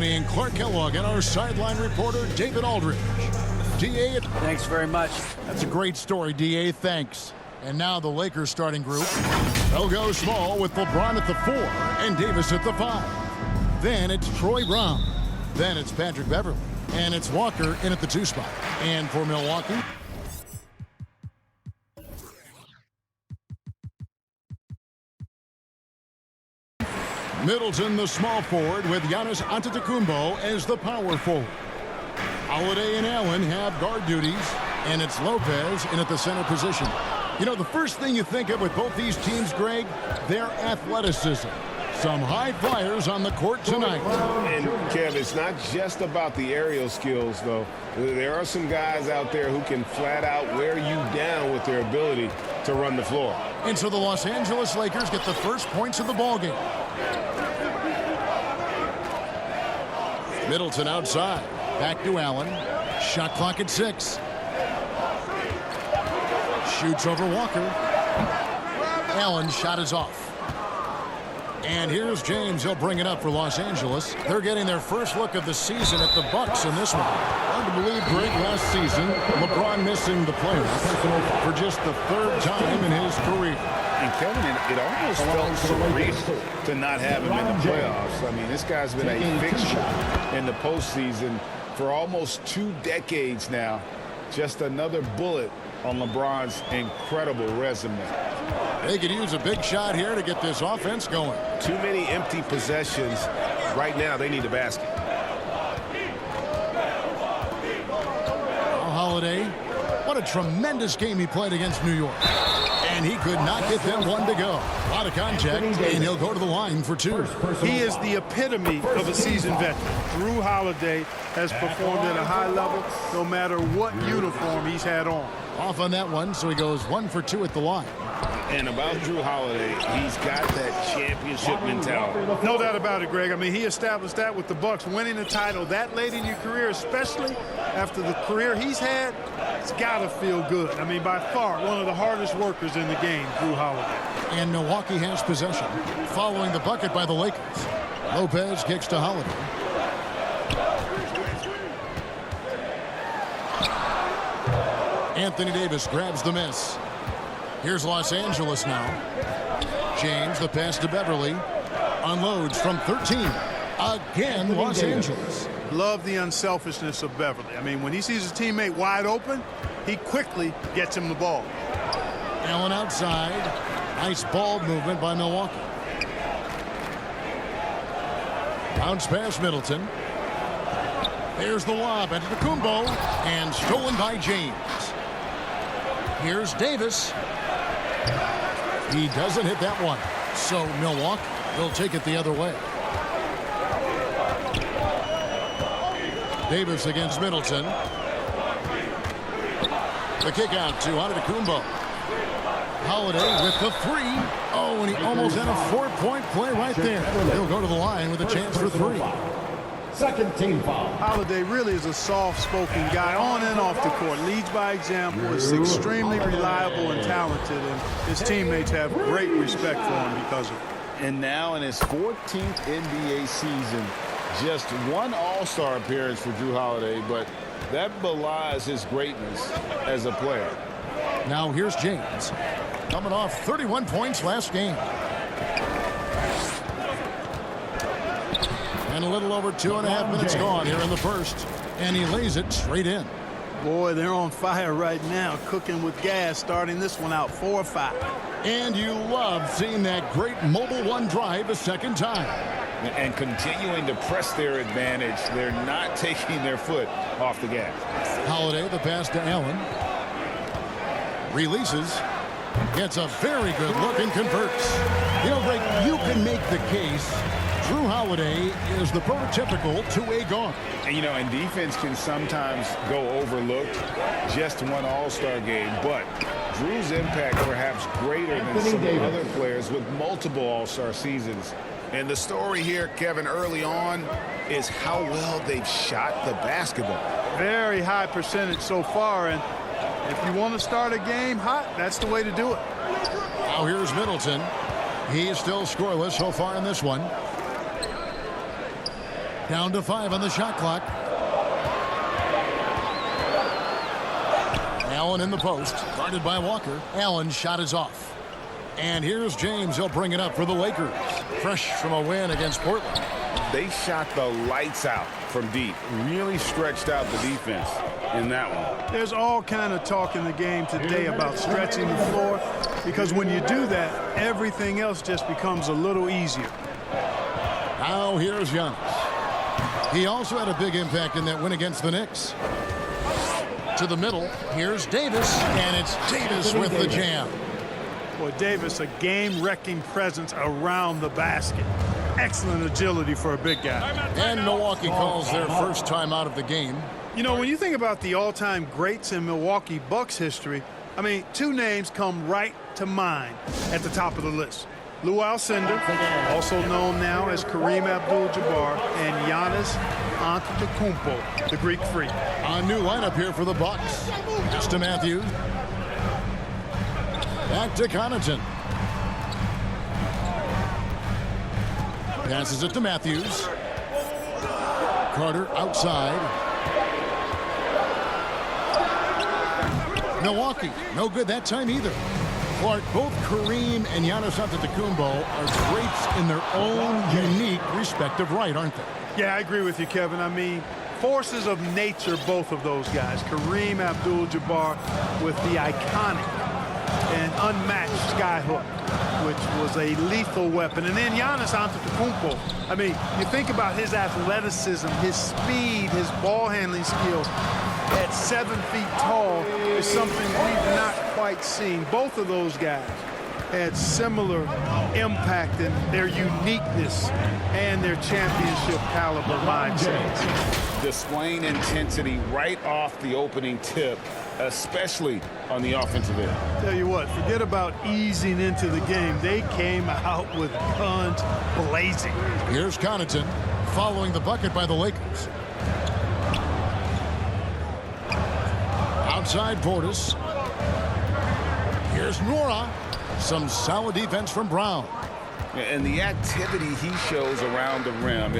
And Clark Kellogg and our sideline reporter, David Aldridge. D.A. Thanks very much. That's a great story, D.A. Thanks. And now the Lakers starting group. They'll go small with LeBron at the 4 and Davis at the 5. Then it's Troy Brown. Then it's Patrick Beverley. And it's Walker in at the 2 spot. And for Milwaukee, Middleton, the small forward, with Giannis Antetokounmpo as the power forward. Holiday and Allen have guard duties, and it's Lopez in at the center position. You know, the first thing you think of with both these teams, Greg, their athleticism. Some high flyers on the court tonight. And, Kev, it's not just about the aerial skills, though. There are some guys out there who can flat out wear you down with their ability to run the floor. And so the Los Angeles Lakers get the first points of the ballgame. Middleton outside. Back to Allen. Shot clock at 6. Shoots over Walker. Allen's shot is off. And here's James. He'll bring it up for Los Angeles. They're getting their first look of the season at the Bucks in this one. Hard to believe, Greg, last season, LeBron missing the playoffs for just the 3rd time in his career. And Kevin, it almost felt surreal to not have him in the playoffs. I mean, this guy's been a fixture in the postseason for almost 2 decades now. Just another bullet on LeBron's incredible resume. They could use a big shot here to get this offense going. Too many empty possessions. Right now, they need a basket. Holiday, what a tremendous game he played against New York. And he could not get them one to go. A lot of contact, and he'll go to the line for 2. He is the epitome of a seasoned veteran. Drew Holiday has performed at a high level no matter what uniform he's had on. Off on that one, so he goes 1 for 2 at the line. And about Drew Holiday, he's got that championship mentality. No doubt about it, Greg. I mean, he established that with the Bucks, winning the title that late in your career, especially after the career he's had. It's got to feel good. I mean, by far, one of the hardest workers in the game, Drew Holiday. And Milwaukee has possession, following the bucket by the Lakers. Lopez kicks to Holiday. Anthony Davis grabs the miss. Here's Los Angeles now. James, the pass to Beverley. Unloads from 13. Again, Los Angeles. Love the unselfishness of Beverley. I mean, when he sees his teammate wide open, he quickly gets him the ball. Allen outside. Nice ball movement by Milwaukee. Bounce pass Middleton. There's the lob into Antetokounmpo, and stolen by James. Here's Davis. He doesn't hit that one. So Milwaukee will take it the other way. Davis against Middleton. The kick out to Antetokounmpo. Holiday with the 3. Oh, and he almost had a 4-point play right there. He'll go to the line with a chance for 3. Second team foul. Holiday really is a soft-spoken guy on and off the court. Leads by example, is extremely reliable and talented, and his teammates have great respect for him because of it. And now in his 14th NBA season, just 1 All-Star appearance for Drew Holiday, but that belies his greatness as a player. Now here's James, coming off 31 points last game. And a little over 2.5 minutes gone here in the first. And he lays it straight in. Boy, they're on fire right now, cooking with gas, starting this one out 4-5. And you love seeing that great mobile 1 drive a second time. And continuing to press their advantage. They're not taking their foot off the gas. Holiday, the pass to Allen. Releases. Gets a very good look and converts. You know, Greg, you can make the case Drew Holiday is the prototypical two-way guard. And, you know, and defense can sometimes go overlooked. Just 1 All-Star game, but Drew's impact perhaps greater than some other players with multiple All-Star seasons. And the story here, Kevin, early on is how well they've shot the basketball. Very high percentage so far, and if you want to start a game hot, that's the way to do it. Now here's Middleton. He is still scoreless so far in this one. Down to 5 on the shot clock. Allen in the post, guarded by Walker. Allen's shot is off. And here's James. He'll bring it up for the Lakers. Fresh from a win against Portland. They shot the lights out from deep. Really stretched out the defense in that one. There's all kind of talk in the game today about stretching the floor, because when you do that, everything else just becomes a little easier. Now here's Giannis. He also had a big impact in that win against the Knicks. To the middle, here's Davis, and it's Davis with the jam. Boy, Davis, a game-wrecking presence around the basket. Excellent agility for a big guy. And Milwaukee calls their first time out of the game. You know, when you think about the all-time greats in Milwaukee Bucks history, I mean, two names come right to mind at the top of the list. Lou Alcindor, also known now as Kareem Abdul-Jabbar, and Giannis Antetokounmpo, the Greek Freak. A new lineup here for the Bucks. Pass to Matthews. Back to Connaughton. Passes it to Matthews. Carter outside. Milwaukee, no good that time either. Clark, both Kareem and Giannis Antetokounmpo are greats in their own unique respective right, aren't they? Yeah, I agree with you, Kevin. I mean, forces of nature, both of those guys. Kareem Abdul-Jabbar with the iconic and unmatched skyhook, which was a lethal weapon. And then Giannis Antetokounmpo. I mean, you think about his athleticism, his speed, his ball handling skills. At 7 feet tall is something we've not quite seen. Both of those guys had similar impact in their uniqueness and their championship caliber mindsets. Displaying intensity right off the opening tip, especially on the offensive end. Tell you what, forget about easing into the game. They came out with guns blazing. Here's Connaughton following the bucket by the Lakers. Outside Portis. Here's Nora. Some solid defense from Brown. And the activity he shows around the rim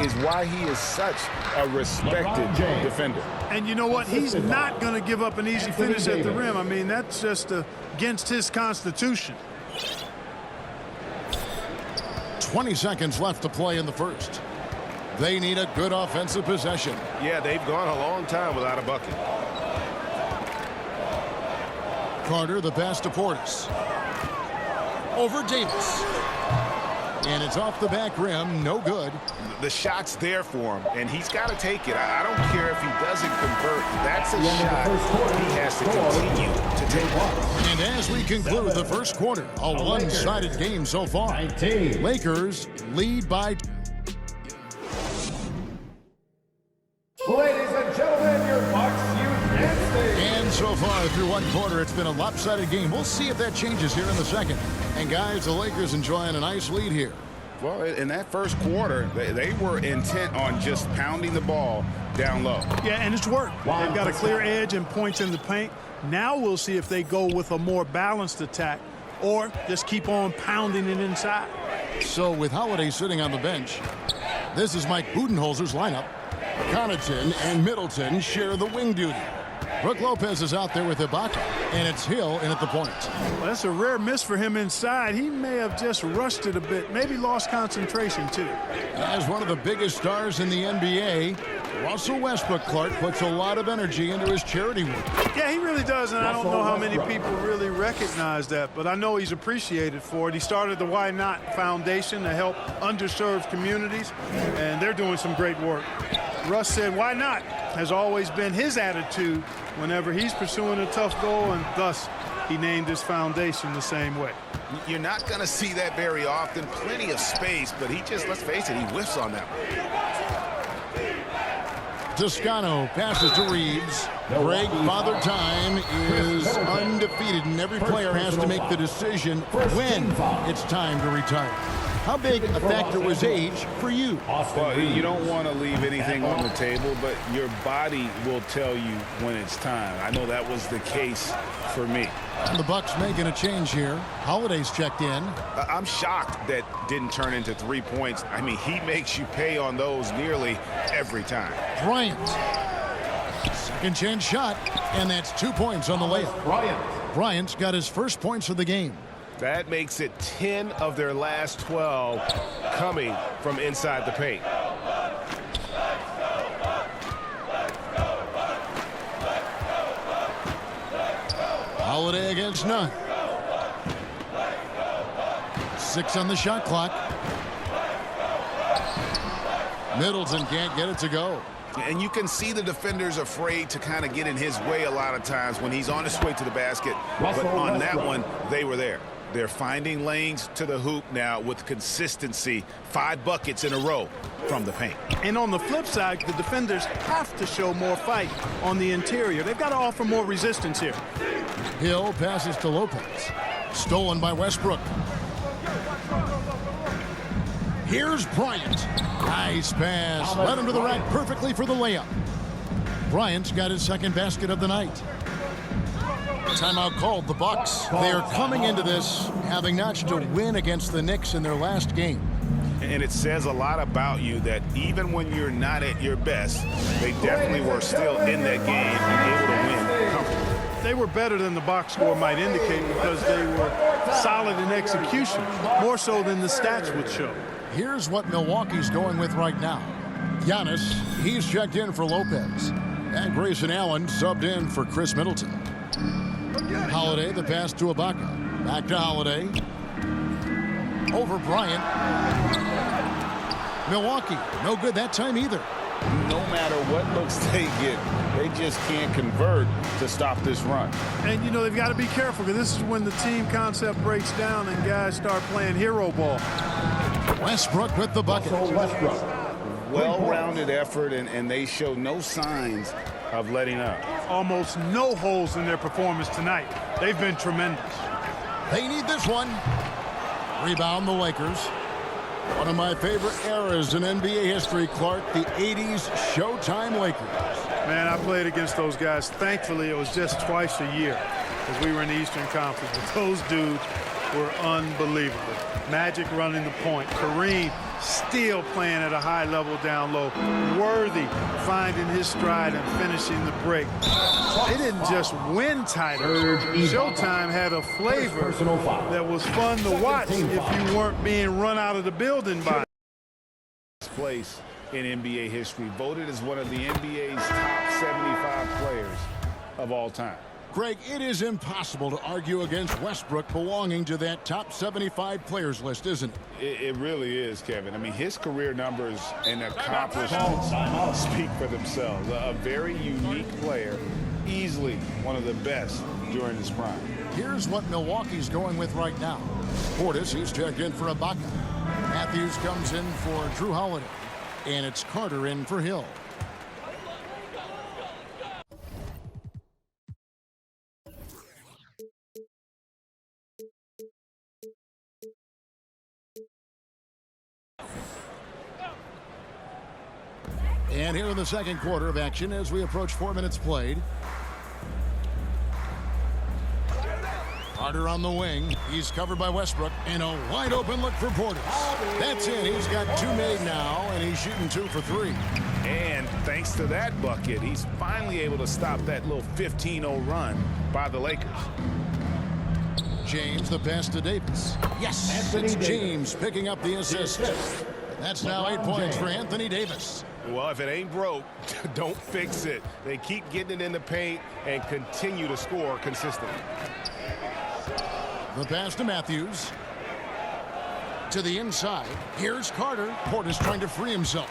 is why he is such a respected defender. And you know what? He's not going to give up an easy finish at the rim. I mean, that's just against his constitution. 20 seconds left to play in the first. They need a good offensive possession. Yeah, they've gone a long time without a bucket. Carter, the pass to Portis. Over Davis. And it's off the back rim, no good. The shot's there for him, and he's got to take it. I don't care if he doesn't convert. That's a shot he has to continue to take. And as we conclude the first quarter, a one-sided game so far. 19. Lakers lead by... Ladies and gentlemen, your Bucks University. And so far through one quarter, it's been a lopsided game. We'll see if that changes here in the second. And guys, the Lakers enjoying a nice lead here. Well, in that first quarter, they were intent on just pounding the ball down low. Yeah, and it's worked. They've got a clear edge and points in the paint. Now we'll see if they go with a more balanced attack or just keep on pounding it inside. So with Holiday sitting on the bench, this is Mike Budenholzer's lineup. Connaughton and Middleton share the wing duty. Brook Lopez is out there with Ibaka, and it's Hill in at the point. Well, that's a rare miss for him inside. He may have just rushed it a bit, maybe lost concentration too. As one of the biggest stars in the NBA, Russell Westbrook, Clark, puts a lot of energy into his charity work. Yeah, he really does, and I don't know how many people really recognize that, but I know he's appreciated for it. He started the Why Not Foundation to help underserved communities, and they're doing some great work. Russ said, why not? Has always been his attitude whenever he's pursuing a tough goal, and thus he named his foundation the same way. You're not going to see that very often. Plenty of space, but he just, let's face it, he whiffs on that one. Toscano passes to Reeves. Greg Father Time is undefeated, and every player has to make the decision when it's time to retire. How big a factor was age for you? Well, you don't want to leave anything on the table, but your body will tell you when it's time. I know that was the case for me. And the Bucks making a change here. Holiday's checked in. I'm shocked that didn't turn into 3 points. I mean, he makes you pay on those nearly every time. Bryant. Second chance shot, and that's 2 points on the layup. Bryant's got his first points of the game. That makes it 10 of their last 12 coming from inside the paint. Holiday against none. 6 on the shot clock. Middleton can't get it to go. And you can see the defenders afraid to kind of get in his way a lot of times when he's on his way to the basket. But on that one, they were there. They're finding lanes to the hoop now with consistency. 5 buckets in a row from the paint. And on the flip side, the defenders have to show more fight on the interior. They've got to offer more resistance here. Hill passes to Lopez. Stolen by Westbrook. Here's Bryant. Nice pass. Led him to the rack perfectly for the layup. Bryant's got his second basket of the night. Timeout called. The Bucks. They are coming into this having notched a win against the Knicks in their last game. And it says a lot about you that even when you're not at your best, they definitely were still in that game and able to win comfortably. They were better than the box score might indicate because they were solid in execution, more so than the stats would show. Here's what Milwaukee's going with right now. Giannis, he's checked in for Lopez. And Grayson Allen subbed in for Chris Middleton. Holiday, the pass to Ibaka. Back to Holiday. Over Bryant. Milwaukee, no good that time either. No matter what looks they get, they just can't convert to stop this run. And, you know, they've got to be careful because this is when the team concept breaks down and guys start playing hero ball. Westbrook with the bucket. Well-rounded effort, and they show no signs of letting up. Almost no holes in their performance tonight. They've been tremendous. They need this one. Rebound the Lakers. One of my favorite eras in NBA history, Clark, the 80s Showtime Lakers. Man, I played against those guys. Thankfully, it was just twice a year because we were in the Eastern Conference. But those dudes were unbelievable. Magic running the point. Kareem still playing at a high level down low. Worthy finding his stride and finishing the break. They didn't just win titles. Showtime had a flavor that was fun to watch if you weren't being run out of the building by. Place in NBA history, voted as one of the NBA's top 75 players of all time. Greg, it is impossible to argue against Westbrook belonging to that top 75 players list, isn't it? It really is, Kevin. I mean, his career numbers and accomplishments speak for themselves. A very unique player, easily one of the best during his prime. Here's what Milwaukee's going with right now. Portis, he's checked in for Ibaka. Matthews comes in for Drew Holiday. And it's Carter in for Hill. And here in the second quarter of action as we approach 4 minutes played. Carter on the wing. He's covered by Westbrook. And a wide open look for Portis. That's it. He's got 2 made now, and he's shooting 2 for 3. And thanks to that bucket, he's finally able to stop that little 15-0 run by the Lakers. James, the pass to Davis. Yes, it's James picking up the assist. That's now 8 points for Anthony Davis. Well, if it ain't broke, don't fix it. They keep getting it in the paint and continue to score consistently. The pass to Matthews. To the inside. Here's Carter. Portis trying to free himself.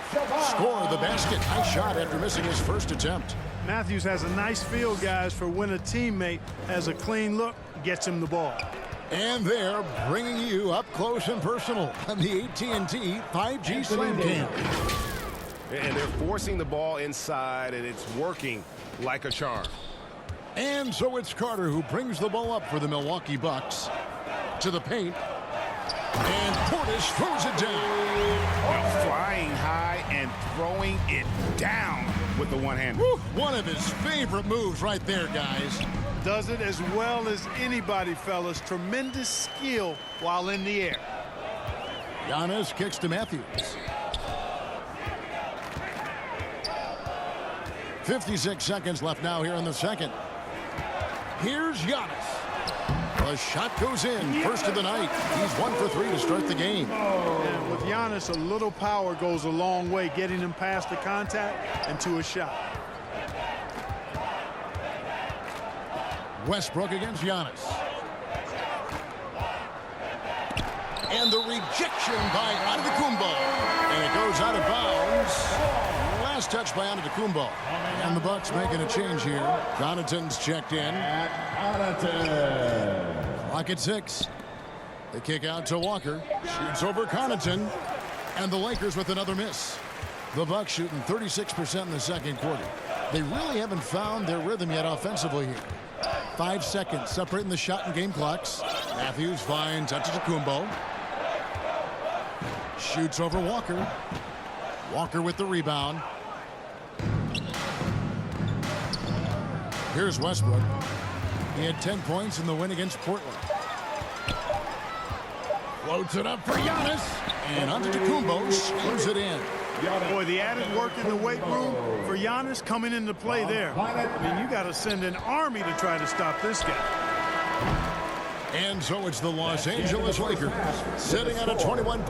Score the basket. Nice shot after missing his first attempt. Matthews has a nice feel, guys, for when a teammate has a clean look, gets him the ball. And they're bringing you up close and personal on the AT&T 5G Slam Cam. And they're forcing the ball inside, and it's working like a charm. And so it's Carter who brings the ball up for the Milwaukee Bucks. To the paint. And Portis throws it down. Now flying high and throwing it down with the one-hander. One of his favorite moves right there, guys. Does it as well as anybody, fellas. Tremendous skill while in the air. Giannis kicks to Matthews. 56 seconds left now here in the second. Here's Giannis. The shot goes in. First of the night. He's 1 for 3 to start the game. And with Giannis, a little power goes a long way, getting him past the contact and to a shot. Westbrook against Giannis. And the rejection by Antetokounmpo. And it goes out of bounds. Last touch by Antetokounmpo. And the Bucks making a change here. Connaughton's checked in. Clock at 6. The kick out to Walker. Shoots over Connaughton. And the Lakers with another miss. The Bucks shooting 36% in the second quarter. They really haven't found their rhythm yet offensively here. 5 seconds separating the shot and game clocks. Matthews finds Antetokounmpo. Shoots over Walker. Walker with the rebound. Here's Westbrook. He had 10 points in the win against Portland. Floats it up for Giannis. And Antetokounmpo screws it in. Boy, the added work in the weight room for Giannis coming into play there. I mean, you got to send an army to try to stop this guy. And so it's the Los Angeles Lakers sitting at a 21.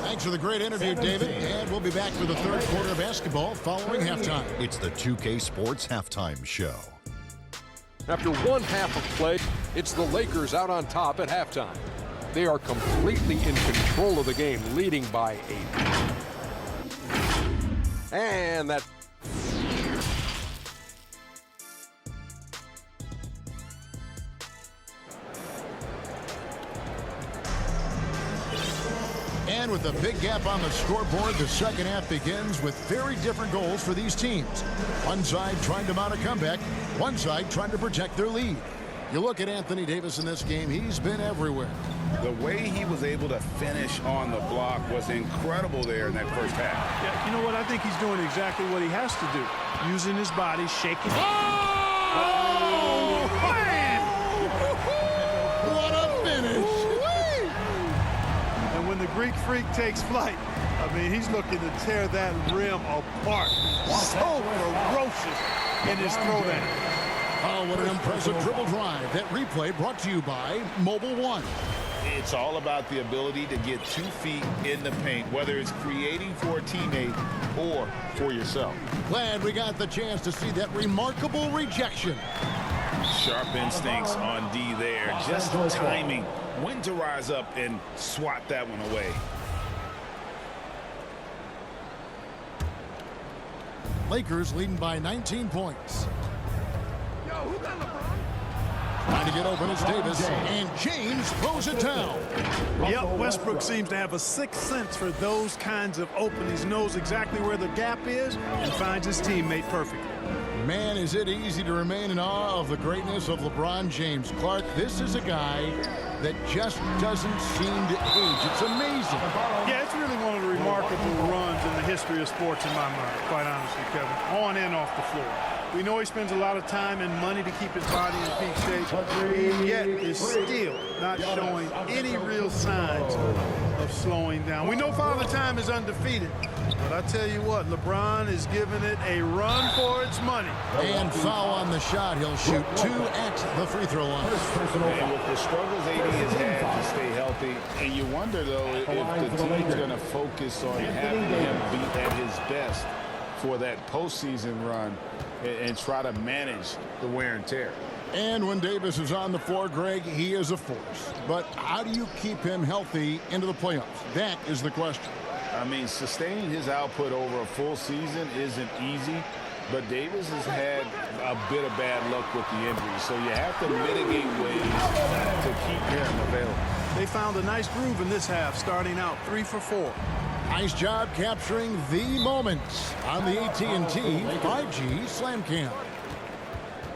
Thanks for the great interview, David. And we'll be back for the third quarter of basketball following halftime. It's the 2K Sports Halftime Show. After one half of play, it's the Lakers out on top at halftime. They are completely in control of the game, leading by 8. And that... And with a big gap on the scoreboard, the second half begins with very different goals for these teams. One side trying to mount a comeback, one side trying to protect their lead. You look at Anthony Davis in this game, he's been everywhere. The way he was able to finish on the block was incredible there in that first half. Yeah, you know what? I think he's doing exactly what he has to do. Using his body, shaking. Oh! Man! What a finish! And when the Greek Freak takes flight, I mean, he's looking to tear that rim apart. So ferocious in his throwdown. Oh, what an impressive dribble drive. That replay brought to you by Mobile One. It's all about the ability to get 2 feet in the paint, whether it's creating for a teammate or for yourself. Glad we got the chance to see that remarkable rejection. Sharp instincts on D there. Just timing when to rise up and swat that one away. Lakers leading by 19 points. Trying to get open is Davis, and James throws it down. Yep, Westbrook seems to have a sixth sense for those kinds of openings, knows exactly where the gap is, and finds his teammate perfectly. Man, is it easy to remain in awe of the greatness of LeBron James. Clark, this is a guy that just doesn't seem to age. It's amazing. Yeah, it's really one of the remarkable runs in the history of sports in my mind, quite honestly, Kevin, on and off the floor. We know he spends a lot of time and money to keep his body in peak shape, and yet is still not showing any real signs of slowing down. We know Father Time is undefeated, but I tell you what, LeBron is giving it a run for its money. And foul on the shot. He'll shoot 2 at the free throw line. And with the struggles AD has had to stay healthy, and you wonder, though, if the team's going to focus on having him be at his best for that postseason run and try to manage the wear and tear. And when Davis is on the floor, Greg, he is a force. But how do you keep him healthy into the playoffs? That is the question. I mean, sustaining his output over a full season isn't easy, but Davis has had a bit of bad luck with the injury, so you have to mitigate ways to keep him available. They found a nice groove in this half, starting out 3 for 4. Nice job capturing the moments on the AT&T 5G Slam Cam.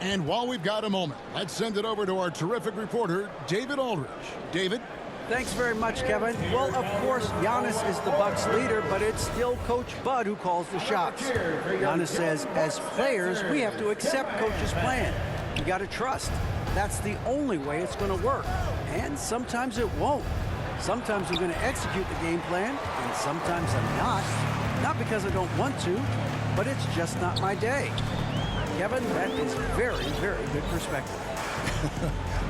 And while we've got a moment, let's send it over to our terrific reporter, David Aldridge. David? Thanks very much, Kevin. Well, of course, Giannis is the Bucks leader, but it's still Coach Bud who calls the shots. Giannis says, as players, we have to accept Coach's plan. You got to trust. That's the only way it's going to work. And sometimes it won't. Sometimes I'm going to execute the game plan, and sometimes I'm not. Not because I don't want to, but it's just not my day. Kevin, that is very, very good perspective.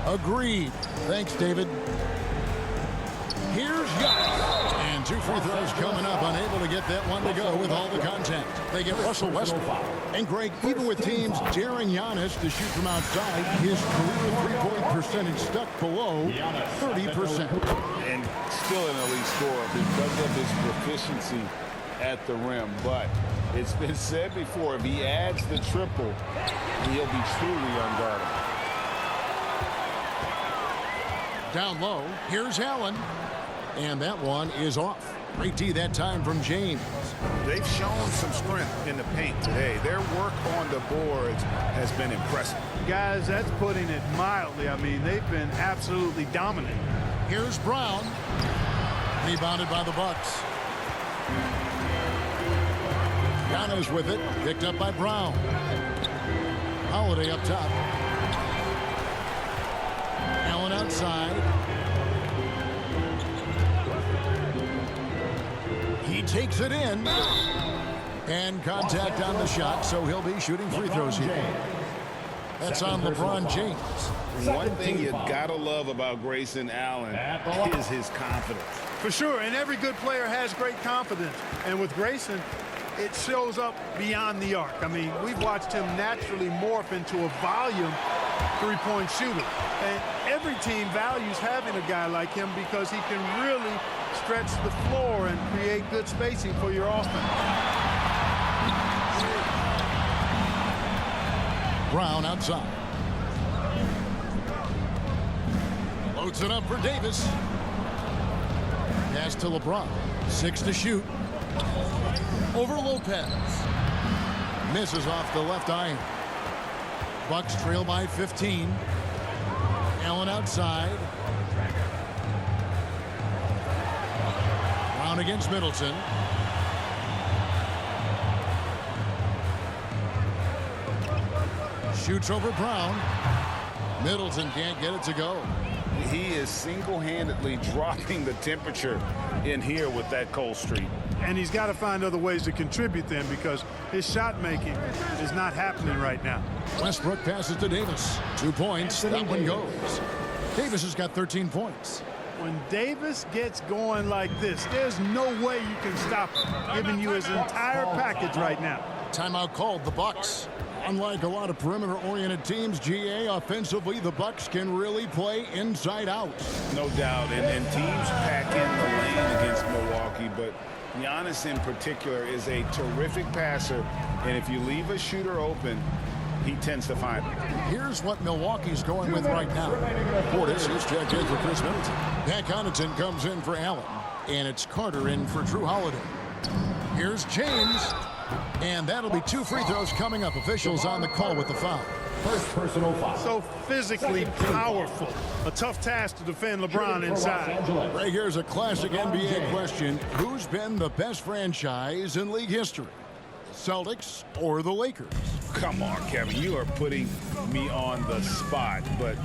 Agreed. Thanks, David. Here's Giannis. And 2 free throws coming up, unable to get that one to go with all the contact. They get Russell Westbrook. And Greg, even with teams daring Giannis to shoot from outside, his career three-point percentage stuck below 30%. And still an elite scorer because of his proficiency at the rim. But it's been said before, if he adds the triple, he'll be truly unguardable. Down low, here's Allen. And that one is off. Great D that time from James. They've shown some strength in the paint today. Their work on the boards has been impressive. Guys, that's putting it mildly. I mean, they've been absolutely dominant. Here's Brown. Rebounded by the Bucks. Giannis with it. Picked up by Brown. Holiday up top. Allen outside. He takes it in. And contact on the shot, so he'll be shooting free throws here. That's on LeBron James. One thing you gotta love about Grayson Allen is his confidence. For sure, and every good player has great confidence. And with Grayson, it shows up beyond the arc. I mean, we've watched him naturally morph into a volume three-point shooter. And every team values having a guy like him because he can really stretch the floor and create good spacing for your offense. Brown outside. Loads it up for Davis. Pass to LeBron. 6 to shoot. Over Lopez. Misses off the left iron. Bucks trail by 15. Allen outside. Brown against Middleton. Shoots over Brown. Middleton can't get it to go. He is single-handedly dropping the temperature in here with that cold streak. And he's got to find other ways to contribute then because his shot making is not happening right now. Westbrook passes to Davis. 2 points. That one goes. Davis has got 13 points. When Davis gets going like this, there's no way you can stop him, giving you his entire package right now. Timeout called, the Bucks. Unlike a lot of perimeter-oriented teams, GA, offensively, the Bucks can really play inside out. No doubt, and teams pack in the lane against Milwaukee, but Giannis in particular is a terrific passer, and if you leave a shooter open, he tends to find it. Here's what Milwaukee's going with right now. Portis is checked in for Chris Middleton. Pat Connaughton comes in for Allen, and it's Carter in for Drew Holiday. Here's James. And that'll be 2 free throws coming up. Officials on the call with the foul. First personal foul. So physically powerful. A tough task to defend LeBron inside. Right, here's a classic NBA question. Who's been the best franchise in league history? Celtics or the Lakers? Come on, Kevin. You are putting me on the spot, but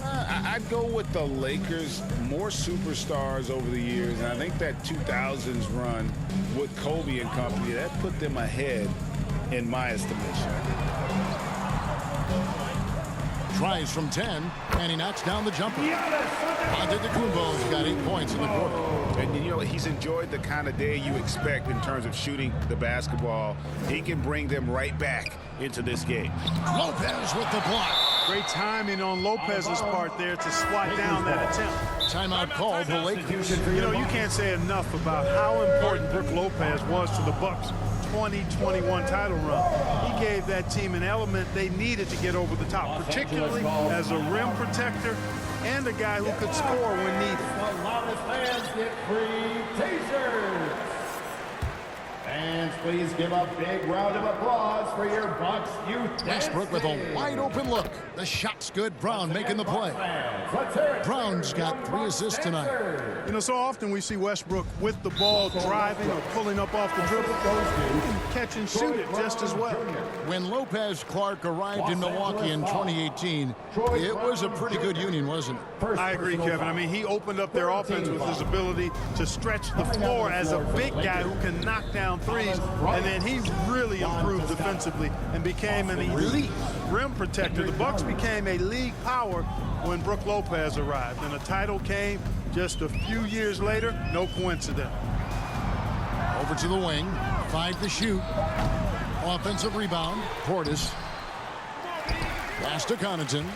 I'd go with the Lakers. More superstars over the years, and I think that 2000s run with Kobe and company, that put them ahead in my estimation. Tries from 10, and he knocks down the jumper. Antetokounmpo's got 8 points in the quarter. And you know, he's enjoyed the kind of day you expect in terms of shooting the basketball. He can bring them right back into this game. Lopez with the block. Great timing on Lopez's part there to swat down that attempt. Timeout called the Lakers. You know, you can't say enough about how important Brook Lopez was to the Bucks' 2021 title run. He gave that team an element they needed to get over the top, particularly as a rim protector and a guy who could score when needed. The loudest fans get free t-shirts. Fans, please give a big round of applause for your Bucks youth. Westbrook with a wide open look. The shot's good. Brown making the play. Let's hear it. Brown's got 3 assists tonight. You know, so often we see Westbrook with the ball driving or pulling up off the dribble. He can catch and shoot it just as well. When Lopez Clark arrived in Milwaukee in 2018, it was a pretty good union, wasn't it? I agree, Kevin. I mean, he opened up their offense with his ability to stretch the floor as a big guy who can knock down threes, and then he really improved defensively and became an elite rim protector. The Bucks became a league power when Brook Lopez arrived, and a title came just a few years later. No coincidence. Over to the wing. 5 to shoot. Offensive rebound. Portis. Pass to Connaughton.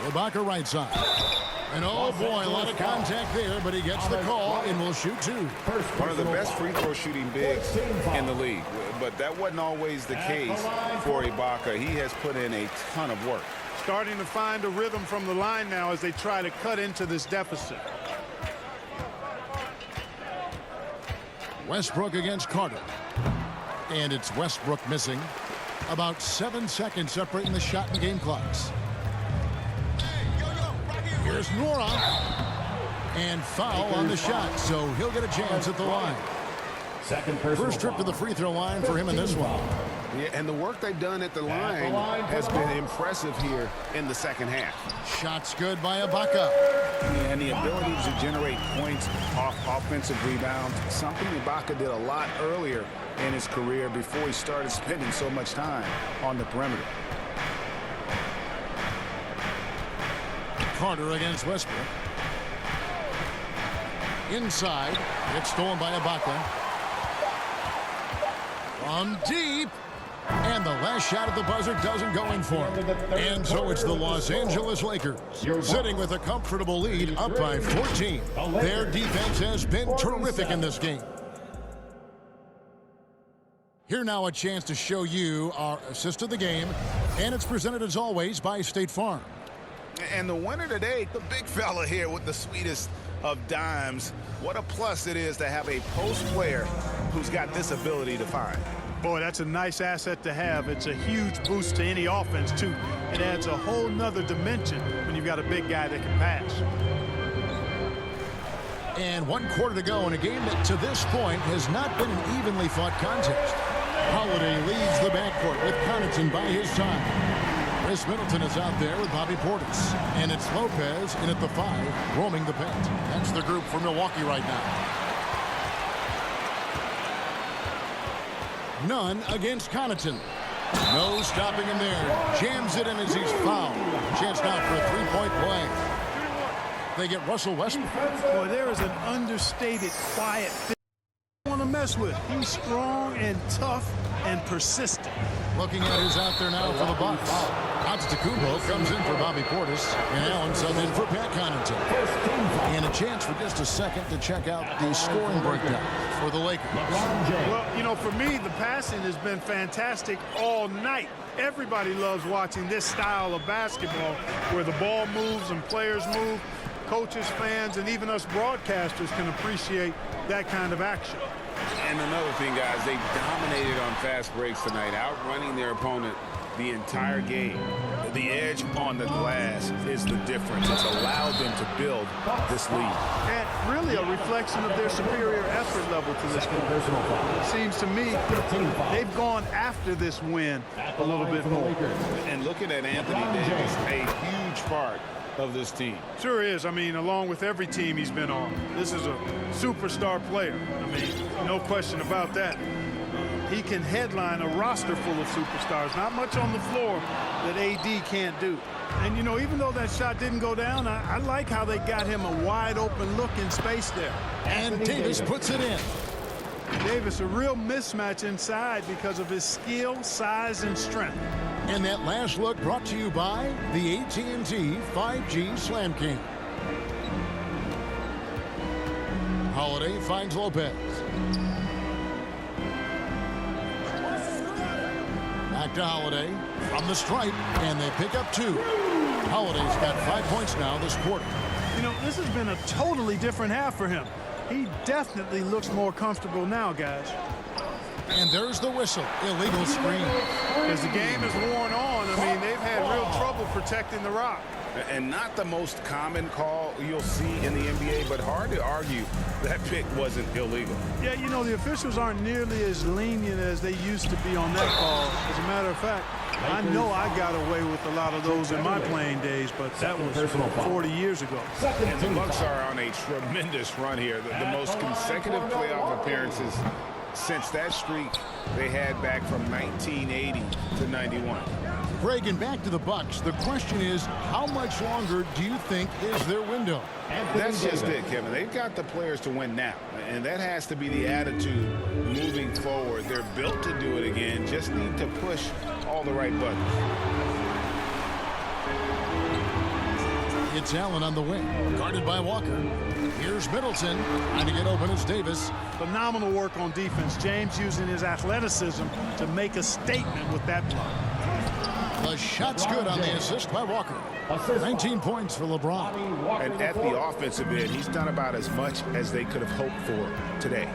Ibaka right side. And oh boy, a lot of contact there, but he gets the call and will shoot 2. One of the best free throw shooting bigs in the league. But that wasn't always the case for Ibaka. He has put in a ton of work. Starting to find a rhythm from the line now as they try to cut into this deficit. Westbrook against Carter. And it's Westbrook missing. About 7 seconds separating the shot and game clocks. Here's Nora. And foul on the shot, so he'll get a chance at the line. First trip to the free throw line for him in this one. Yeah, and the work they've done at the line has been impressive here in the second half. Shots good by Ibaka. And the ability to generate points off offensive rebounds, something Ibaka did a lot earlier in his career before he started spending so much time on the perimeter. Carter against Westbrook. Inside. It's stolen by Ibaka. From deep. And the last shot at the buzzer doesn't go in for him. And so it's the Los Angeles Lakers sitting with a comfortable lead up by 14. Their defense has been terrific in this game. Here now a chance to show you our assist of the game. And it's presented as always by State Farm. And the winner today, the big fella here with the sweetest of dimes. What a plus it is to have a post player who's got this ability to find. Boy, that's a nice asset to have. It's a huge boost to any offense, too. It adds a whole nother dimension when you've got a big guy that can pass. And 1 quarter to go in a game that to this point has not been an evenly fought contest. Holiday leads the backcourt with Connaughton by his side. Chris Middleton is out there with Bobby Portis. And it's Lopez in at the 5, roaming the paint. That's the group for Milwaukee right now. None against Connaughton. No stopping him there. Jams it in as he's fouled. Chance now for a 3-point play. They get Russell Westbrook. Boy, there is an understated, quiet thing I want to mess with. He's strong and tough and persistent. Looking at who's out there now for the Bucks. Antetokounmpo comes in for Bobby Portis, and Allen subbed in for Pat Connaughton. And a chance for just a second to check out the scoring breakdown for the Lakers. Well, you know, for me, the passing has been fantastic all night. Everybody loves watching this style of basketball where the ball moves and players move. Coaches, fans, and even us broadcasters can appreciate that kind of action. And another thing, guys, they dominated on fast breaks tonight, outrunning their opponent the entire game. The edge on the glass is the difference. It's allowed them to build this lead. And really a reflection of their superior effort level to this point. It seems to me they've gone after this win a little bit more. And looking at Anthony Davis, a huge part of this team. Sure is. I mean, along with every team he's been on, this is a superstar player. I mean, no question about that. He can headline a roster full of superstars. Not much on the floor that AD can't do. And, you know, even though that shot didn't go down, I like how they got him a wide open look in space there. And Davis puts it in. Davis, a real mismatch inside because of his skill, size, and strength. And that last look brought to you by the AT&T 5G Slam King. Holiday finds Lopez. Back to Holiday from the stripe, and they pick up 2. Holiday's got 5 points now this quarter. You know, this has been a totally different half for him. He definitely looks more comfortable now, guys. And there's the whistle. Illegal screen. As the game is worn on, I mean, they've had real trouble protecting the rock. And not the most common call you'll see in the NBA, but hard to argue that pick wasn't illegal. Yeah, you know, the officials aren't nearly as lenient as they used to be on that call. As a matter of fact, I know I got away with a lot of those in my playing days, but that was 40 years ago. And the Bucks are on a tremendous run here. The most consecutive playoff appearances since that streak they had back from 1980 to 91. Greg, and back to the Bucks. The question is, how much longer do you think is their window? That's just it, Kevin. They've got the players to win now, and that has to be the attitude moving forward. They're built to do it again, just need to push all the right buttons. It's Allen on the wing, guarded by Walker. Here's Middleton, trying to get open. It's Davis. Phenomenal work on defense. James using his athleticism to make a statement with that block. The shot's good on the assist by Walker. 19 points for LeBron. And at the offensive end, he's done about as much as they could have hoped for today.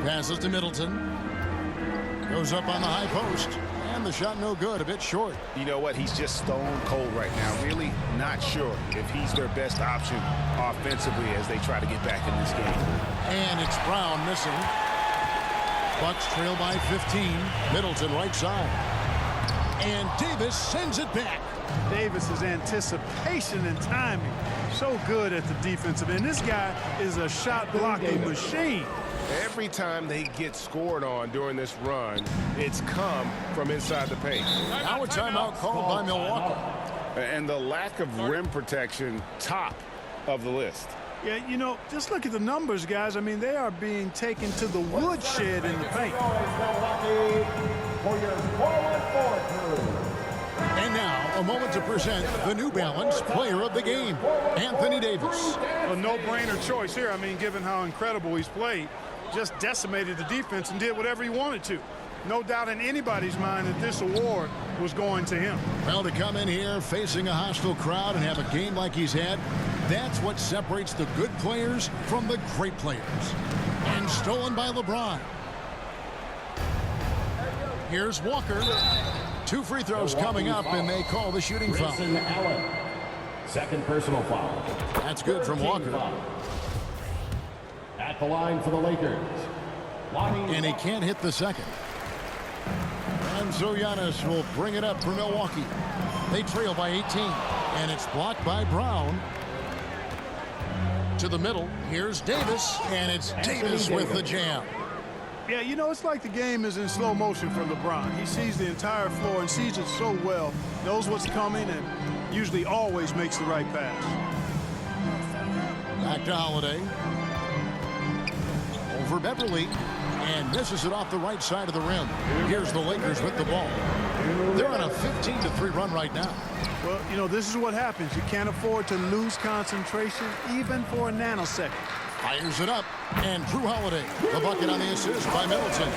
Passes to Middleton. Goes up on the high post. And the shot no good, a bit short. You know what? He's just stone cold right now. Really not sure if he's their best option offensively as they try to get back in this game. And it's Brown missing. Bucks trail by 15. Middleton right side. And Davis sends it back. Davis's anticipation and timing, so good at the defensive end. This guy is a shot blocking machine. Every time they get scored on during this run, it's come from inside the paint. Now a timeout called by Milwaukee. And the lack of rim protection, top of the list. Yeah, you know, just look at the numbers, guys. I mean, they are being taken to the woodshed in the paint. And now, a moment to present the New Balance Player of the Game, Anthony Davis. A no-brainer choice here. I mean, given how incredible he's played, just decimated the defense and did whatever he wanted to. No doubt in anybody's mind that this award was going to him. Well, to come in here facing a hostile crowd and have a game like he's had, that's what separates the good players from the great players. And stolen by LeBron. Here's Walker. 2 free throws coming up, and they call the shooting foul. Allen. Second personal foul. That's good from Walker. At the line for the Lakers. And he can't hit the second. And so Giannis will bring it up for Milwaukee. They trail by 18, and it's blocked by Brown. To the middle, here's Davis, and it's Davis with the jam. Yeah, you know, it's like the game is in slow motion for LeBron. He sees the entire floor and sees it so well, knows what's coming, and usually always makes the right pass. Back to Holiday. Over Beverly, and misses it off the right side of the rim. Here's the Lakers with the ball. They're on a 15-3 run right now. Well, you know, this is what happens. You can't afford to lose concentration even for a nanosecond. Fires it up, and Drew Holiday, the bucket on the assist by Middleton.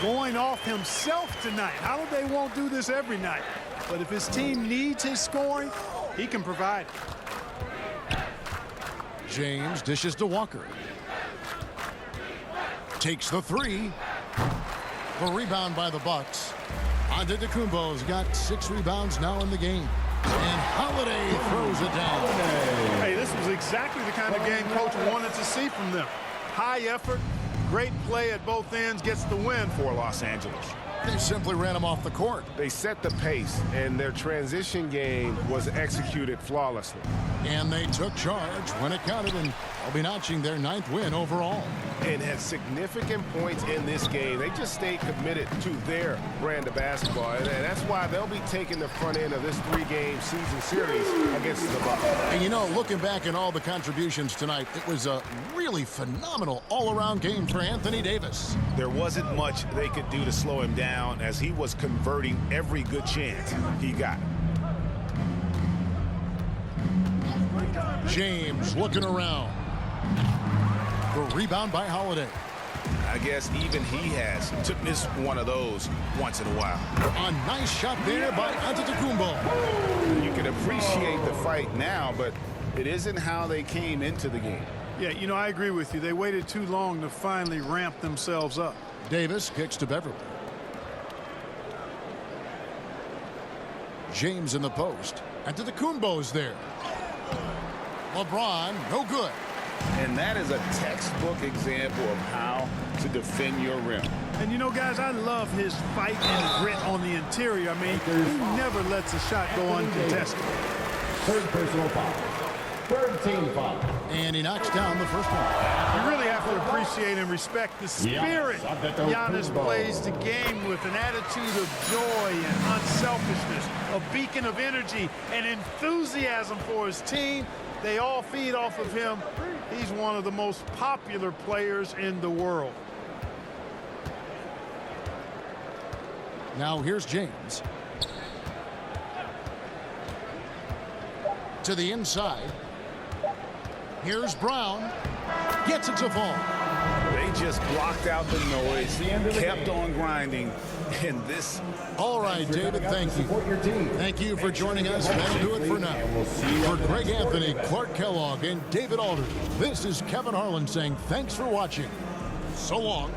Going off himself tonight. Holiday won't do this every night, but if his team needs his scoring, he can provide it. James dishes to Walker. Takes the three. The rebound by the Bucks. Antetokounmpo's got 6 rebounds now in the game. And Holiday throws it down. Hey, this was exactly the kind of game Coach wanted to see from them. High effort, great play at both ends, gets the win for Los Angeles. They simply ran him off the court. They set the pace, and their transition game was executed flawlessly. And they took charge when it counted, and they'll be notching their 9th win overall. And had significant points in this game. They just stayed committed to their brand of basketball, and that's why they'll be taking the front end of this 3-game season series against the Bucks. And you know, looking back at all the contributions tonight, it was a really phenomenal all-around game for Anthony Davis. There wasn't much they could do to slow him down as he was converting every good chance he got. James looking around. The rebound by Holiday. I guess even he has to miss one of those once in a while. A nice shot there by Antetokounmpo. You can appreciate the fight now, but it isn't how they came into the game. Yeah, you know, I agree with you. They waited too long to finally ramp themselves up. Davis kicks to Beverly. James in the post. And to the Kumbos there. LeBron, no good. And that is a textbook example of how to defend your rim. And you know, guys, I love his fight and grit on the interior. I mean, he never lets a shot go uncontested. Third personal foul. Third team foul. And he knocks down the first one. You really have to appreciate and respect the spirit Giannis plays the game with, an attitude of joy and unselfishness, a beacon of energy and enthusiasm for his team. They all feed off of him. He's one of the most popular players in the world. Now here's James. To the inside. Here's Brown. Gets it to fall. They just blocked out the noise, kept on grinding, and this... All right, David, thank you. Thank you for joining us. That'll do it for now. For Greg Anthony, Clark Kellogg, and David Alder, this is Kevin Harlan saying thanks for watching. So long.